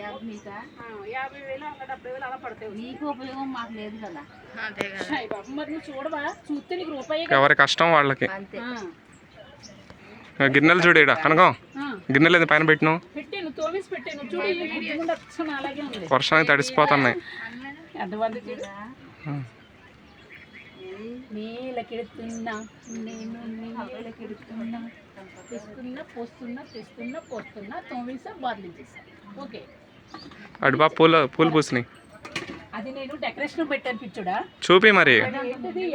50,000 అలా 70,000 అలా పడతాయి. నీకు ఉపయోగం మాకు లేదు కదా. మరి నువ్వు చూడవా, చూస్తే నీకు రూపాయి. ఎవరి కష్టం వాళ్ళకి. గిన్నెలు చూడు ఇక్కడ కనకం, గిన్నెలు ఏదో పైన పెట్టిను, పెట్టాను తోమేసి పెట్టాను చూడు, అలాగే ఉంది. వర్షానికి తడిసిపోతున్నాయి. నీళ్ళకెడుతున్నా నేను నీళ్ళకెడుతున్నా, తెస్తున్నా పోస్తున్నా తోమేసా బాధలించేసా. ఓకే, అటు బాబు పూలు పూసినాయి. అది నేను డెకరేషన్ పెట్టాను పిచ్చుడా. చూపి మరి.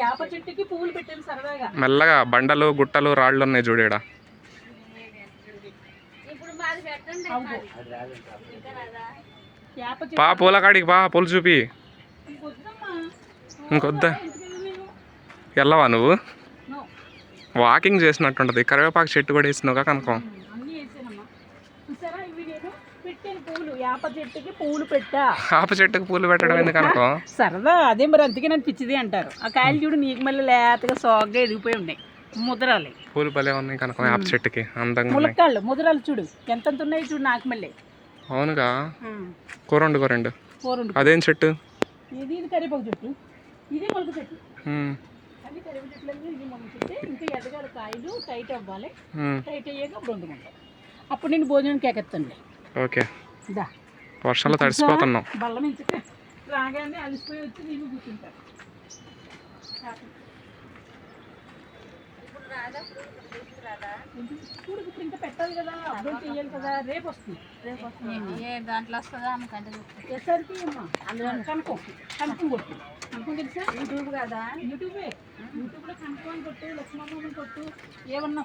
యాప చెట్టుకి పువ్వులు పెట్టాను సరదాగా. మెల్లగా బండలు గుట్టలు రాళ్ళు ఉన్నాయి చూడు ఇక్కడ. పా పూల కాడికి పా, పూలు చూపి. ఇంకొద్దా, వెళ్ళవా నువ్వు? వాకింగ్ చేసినట్టుంటది. కరివేపాకు చెట్టు కూడా వేసినావుగా కనకం. యాప చెట్టుకి పూలు పెట్టా. ఆప చెట్టుకి పూలు పెట్టడం ఎందుకు కనకం? సరదా, అదే మరి, అందుకే నన్ను పిచ్చిది అంటారు. ఆ కాయలు చూడు నీకు మళ్ళీ లేతగా సాగ్గా ఎదిగిపోయి ఉన్నాయి. ముద్రాలు పూలు భలే ఉన్నాయి కనకం. ఆప చెట్టుకి అందంగా ములక్కాళ్ళు ముద్రాలు చూడు ఎంతంత ఉన్నాయి చూడు. నాకు మళ్ళీ అవునుగా. కోరండు అదేం చెట్టు? ఇది కరివేపాకు చెట్టు, ఇది మొలక చెట్టు. అన్ని కరివేపాకు చెట్లు, ఇది మొలక చెట్టు. ఇంకా ఎదగాలి, కాయలు టైట్ అవ్వాలి. టైట్ అయ్యాక అప్పుడు వండుకుంటాం. అప్పుడు నేను భోజనానికి ఎక్కెత్తండి. ఓకే, వర్షంలో తడిసిపోతున్నాం. బల్ల నుంచి రాగానే అలసిపోయి వచ్చి నేను కూర్చుంటాను. ఇప్పుడు ఇంకా పెట్టాలి కదా, అప్డేట్ చేయాలి కదా. రేపు వస్తుంది. దాంట్లో వస్తుందా అనుకంటే ఎస్ఆర్కి అమ్మా, అందులో కనుక్కో కొట్టు. కనుక్కో తెలుసా, యూట్యూబ్ కదా. యూట్యూబే, యూట్యూబ్లో కనుక్కో అని కొట్టు, లక్ష్మణ్ కొట్టు, ఏమన్నా.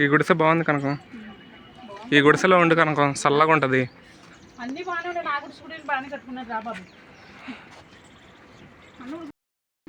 ఈ గుడిసె బాగుంది కనకం. ఈ గుడిసెలో ఉండు కనకం, చల్లగా ఉంటుంది. అన్నీ బాగానే ఉన్నాయి. నా గుడిసె కూడా బాగానే కట్టుకున్నారు రా బాబు.